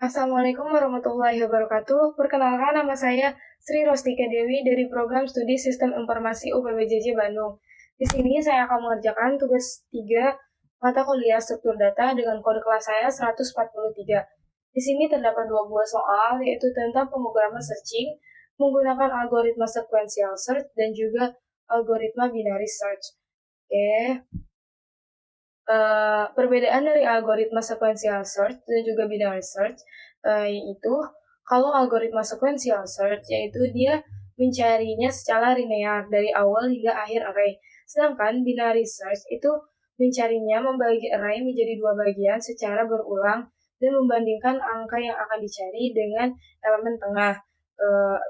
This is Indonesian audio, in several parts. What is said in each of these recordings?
Assalamualaikum warahmatullahi wabarakatuh. Perkenalkan, nama saya Sri Rostika Dewi dari Program Studi Sistem Informasi UPBJJ Bandung. Di sini saya akan mengerjakan tugas 3 mata kuliah struktur data dengan kode kelas saya 143. Di sini terdapat 2 buah soal, yaitu tentang pemrograman searching menggunakan algoritma sequential search dan juga algoritma binary search. Oke. Perbedaan dari algoritma sequential search dan juga binary search yaitu kalau algoritma sequential search yaitu dia mencarinya secara linear dari awal hingga akhir array. Sedangkan binary search itu mencarinya membagi array menjadi 2 bagian secara berulang dan membandingkan angka yang akan dicari dengan elemen tengah.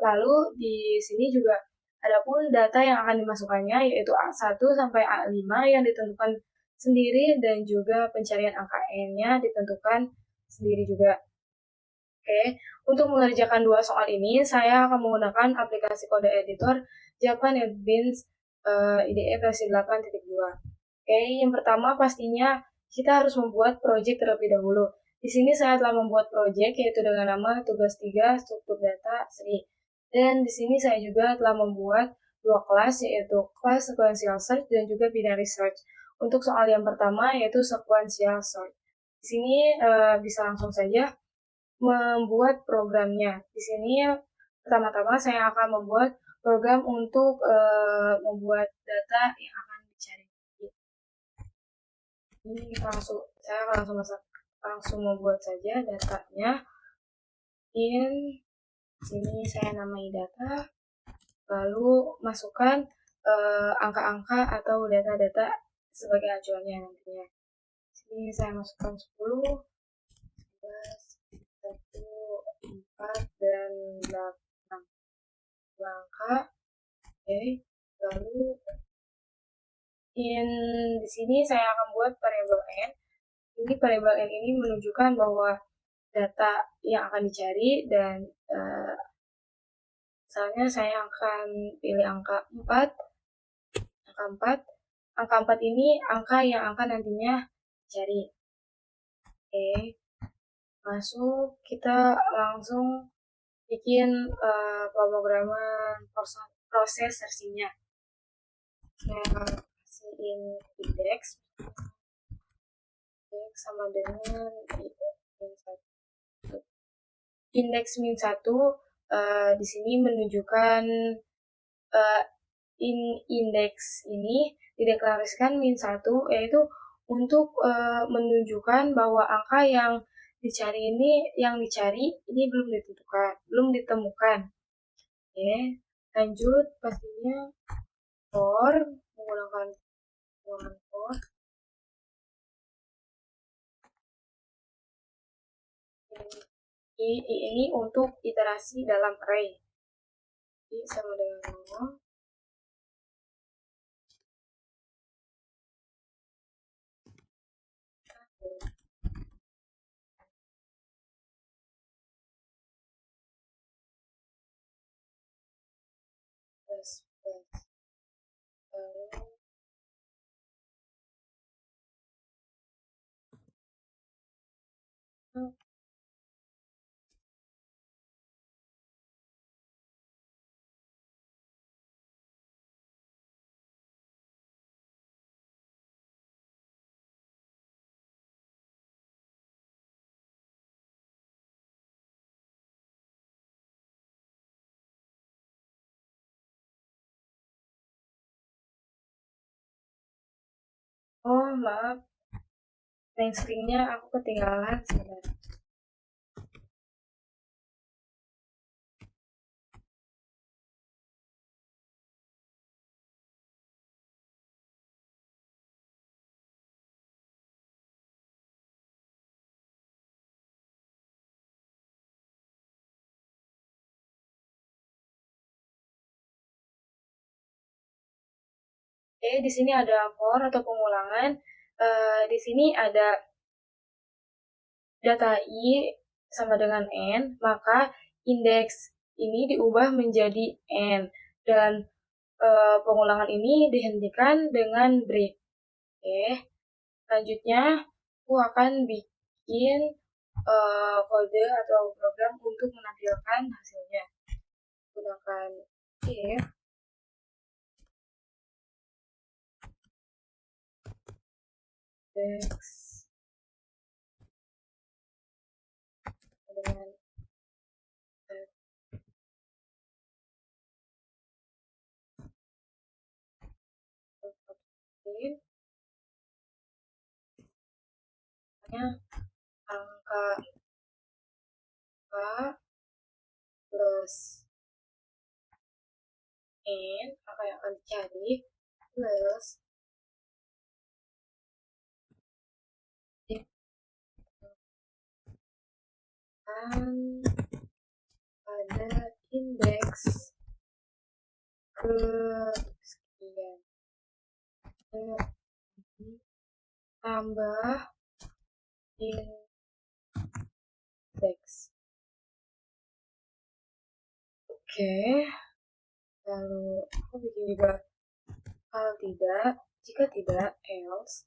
Lalu di sini juga adapun data yang akan dimasukkannya yaitu A1 sampai A5 yang ditentukan sendiri dan juga pencarian angka N-nya ditentukan sendiri juga. Oke, untuk mengerjakan 2 soal ini, saya akan menggunakan aplikasi kode editor Java NetBeans IDE versi 8.2. Oke, yang pertama pastinya kita harus membuat project terlebih dahulu. Di sini saya telah membuat project yaitu dengan nama tugas 3 struktur data Sri. Dan di sini saya juga telah membuat 2 kelas yaitu kelas sequential search dan juga binary search. Untuk soal yang pertama yaitu sequential search. Di sini bisa langsung saja membuat programnya. Di sini pertama-tama saya akan membuat program untuk membuat data yang akan dicari. Ini saya akan langsung membuat saja datanya. Sini saya namai data, lalu masukkan angka-angka atau data-data sebagai acuannya nantinya. Sini saya masukkan 10, 11, 1, 4, dan 8 angka. Oke, lalu di sini saya akan buat variabel n. Ini variabel n ini menunjukkan bahwa data yang akan dicari dan misalnya saya akan pilih angka 4. Angka 4 ini angka yang akan nantinya dicari. Oke, masuk, kita langsung bikin pemrograman proses searching-nya. Saya kasihin indeks sama dengan indeks min 1 di sini menunjukkan indeks ini dideklarasikan min 1 yaitu untuk menunjukkan bahwa angka yang dicari ini belum ditemukan. Oke, lanjut pastinya menggunakan for ini untuk iterasi dalam array. Jadi sama dengan 0. Plus. Oh, maaf. Main screen-nya aku ketinggalan sebentar. Di sini ada for atau pengulangan. Di sini ada data i sama dengan n, maka indeks ini diubah menjadi n dan pengulangan ini dihentikan dengan break. Oke, selanjutnya aku akan bikin kode atau program untuk menampilkan hasilnya. Gunakan if index dengan angka plus n, angka yang akan dicari, plus pada indeks kesekian tambah indeks. Oke, lalu aku bikin juga kalau tidak, jika tidak, else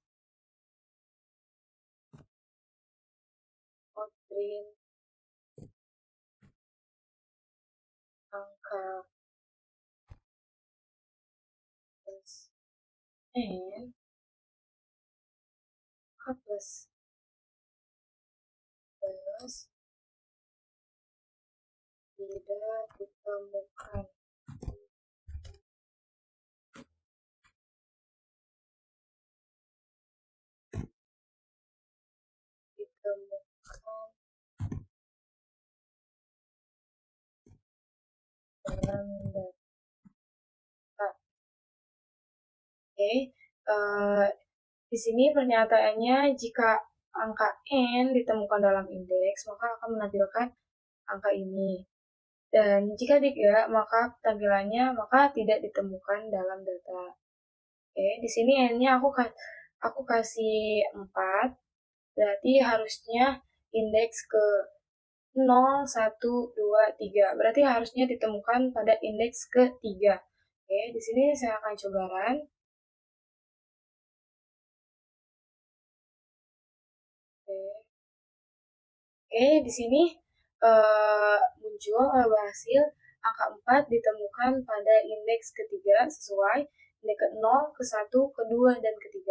outprint angka plus n angka plus tidak ditemukan. Dalam data. Oke, di sini pernyataannya jika angka n ditemukan dalam indeks, maka akan menampilkan angka ini. Dan jika tidak, maka tampilannya tidak ditemukan dalam data. Oke, di sini n-nya aku kasih 4, berarti harusnya indeks ke 0, 1, 2, 3. Berarti harusnya ditemukan pada indeks ke-3. Oke, di sini saya akan coba run. Oke, di sini muncul hasil angka 4 ditemukan pada indeks ke-3 sesuai indeks ke-0, ke-1, ke-2, dan ke-3.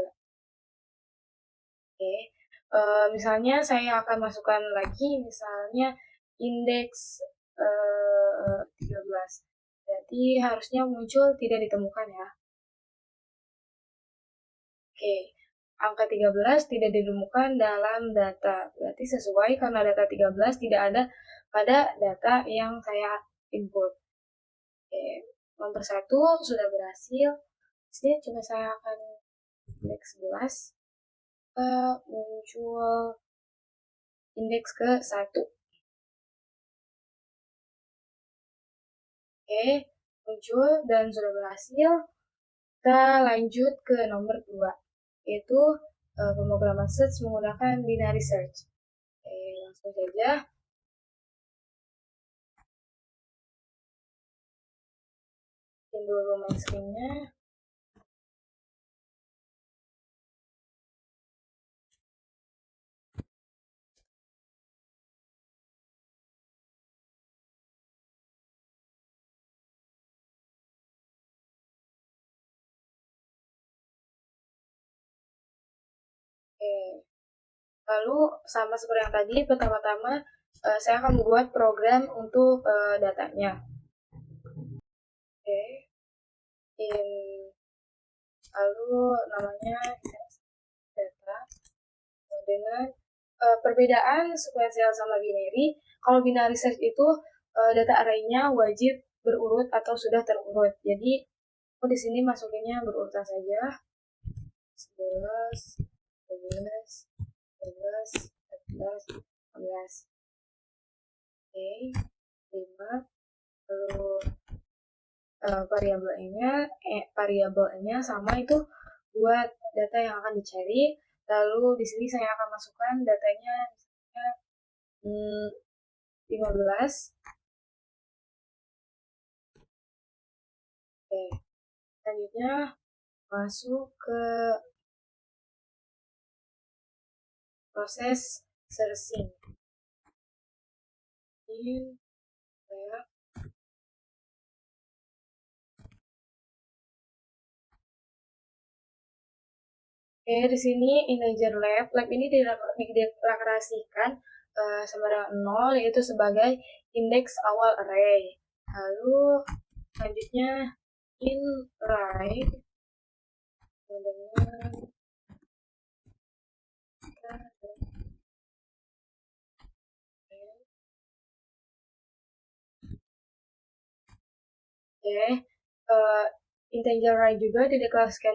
Oke, misalnya saya akan masukkan lagi, misalnya indeks 13. Berarti harusnya muncul tidak ditemukan ya. Oke, angka 13 tidak ditemukan dalam data. Berarti sesuai karena data 13 tidak ada pada data yang saya input. Oke, nomor 1 sudah berhasil. Di sini coba saya akan indeks 11. Muncul indeks ke-1. Oke, muncul dan sudah berhasil. Kita lanjut ke nomor 2, yaitu pemrograman search menggunakan binary search. Oke, langsung saja. Bikin dulu main screen-nya. Oke, lalu sama seperti yang tadi, pertama-tama saya akan membuat program untuk datanya. Oke, lalu namanya data dengan perbedaan sequential sama binary. Kalau binary search itu data array-nya wajib berurut atau sudah terurut. Jadi aku di sini masukinnya berurutan saja. 11, 12, 13, 14, 15. Oke, 5. Lalu variabelnya sama itu buat data yang akan dicari. Lalu di sini saya akan masukkan datanya misalnya 15. Oke, selanjutnya masuk ke proses searching. in lab. Oke, di sini integer lab ini dideklarasikan sama dengan 0, yaitu sebagai indeks awal array. Lalu selanjutnya in right dengan Oke, integer right juga dideklarasikan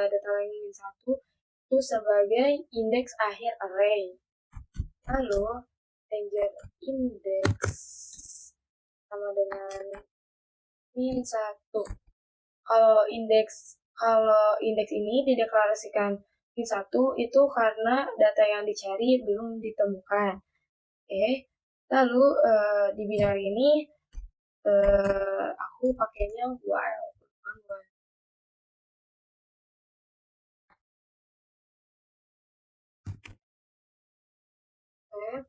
data lain satu itu sebagai indeks akhir array. Lalu integer index sama dengan min 1. Kalau indeks ini dideklarasikan min 1 itu karena data yang dicari belum ditemukan. Oke. Lalu di binary ini aku pakainya while. Oke.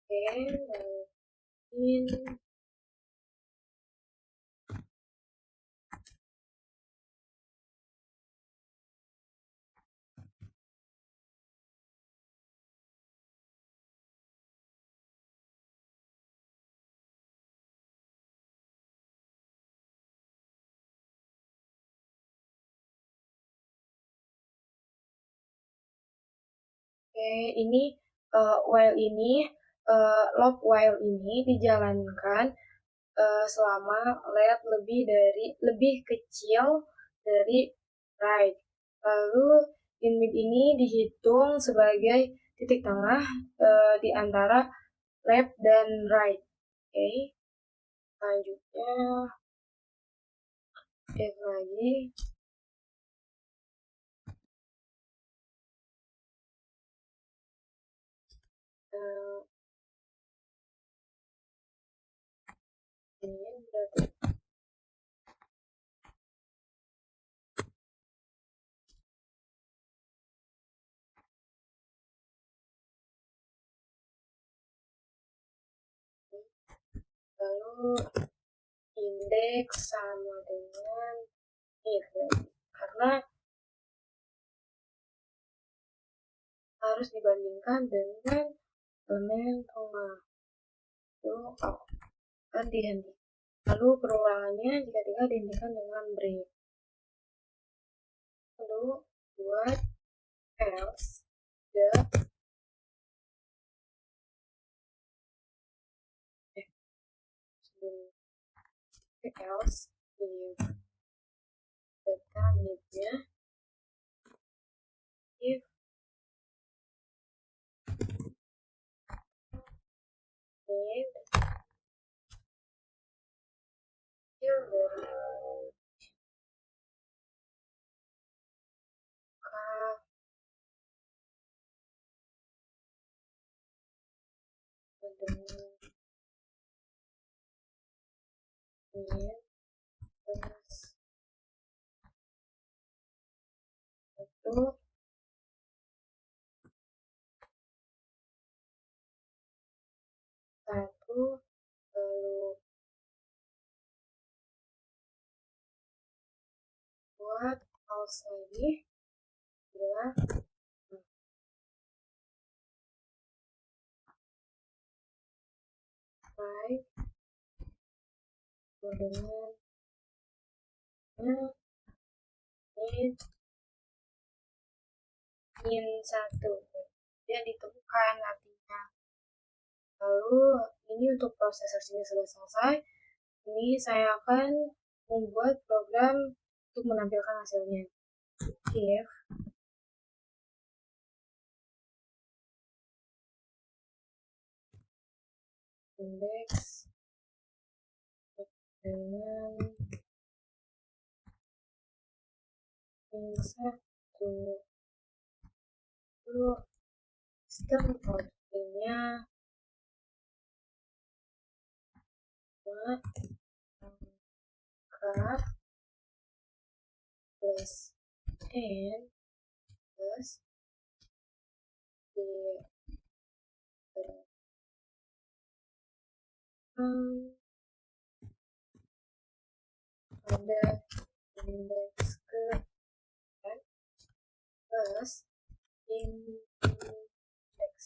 Oke, in Oke, ini loop while ini dijalankan selama lab lebih kecil dari right. Lalu in-mid ini dihitung sebagai titik tengah di antara left dan right. Oke, selanjutnya if lagi. Ini berarti lalu indeks sama dengan if karena harus dibandingkan dengan elemen tengah. Itu akan dihentikan. Lalu perulangannya jika dihentikan dengan break. Lalu buat else the else if data need-nya if need kecil dari k dengan min plus 1 lalu buat else lagi ya right dengan need min 1 dia ditemukan artinya. Lalu ini untuk proses searching sudah selesai. Ini saya akan membuat program untuk menampilkan hasilnya. If indeks dengan min 1. Lalu sistem outputnya angka plus n plus pada indeks ke n plus indeks.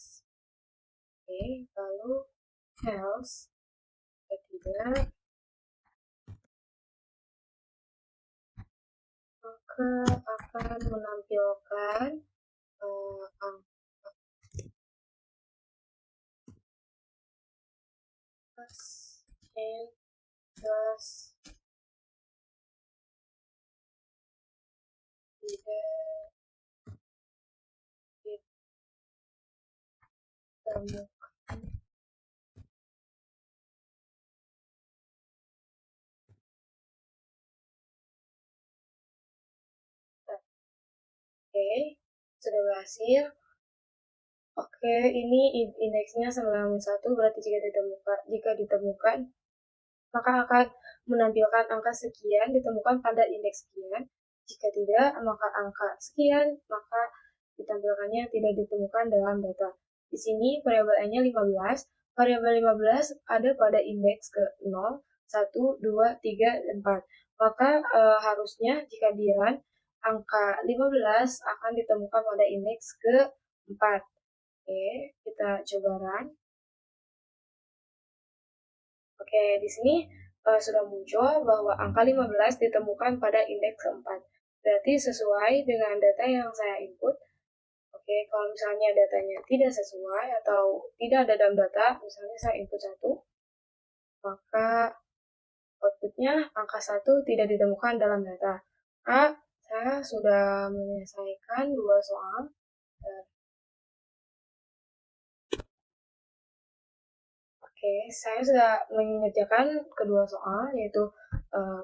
Oke, lalu else tidak, maka akan menampilkan angka plus n plus tidak ditemukan. Oke, sudah berhasil. Oke, ini indeksnya sama dengan 1, berarti jika ditemukan, maka akan menampilkan angka sekian ditemukan pada indeks sekian. Jika tidak, maka angka sekian, maka ditampilkannya tidak ditemukan dalam data. Di sini variabel n-nya 15, variabel 15 ada pada indeks ke 0, 1, 2, 3, dan 4. Maka harusnya jika di run, angka 15 akan ditemukan pada indeks ke 4. Oke, kita coba run. Oke, di sini sudah muncul bahwa angka 15 ditemukan pada indeks keempat. Berarti sesuai dengan data yang saya input. Oke, kalau misalnya datanya tidak sesuai atau tidak ada dalam data, misalnya saya input 1, maka outputnya angka 1 tidak ditemukan dalam data. Saya sudah menyelesaikan 2 soal. Oke, saya sudah mengerjakan kedua soal, yaitu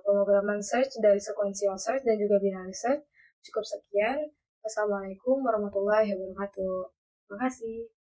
pemrograman search dari sequential search dan juga binary search. Cukup sekian. Wassalamualaikum warahmatullahi wabarakatuh. Terima kasih.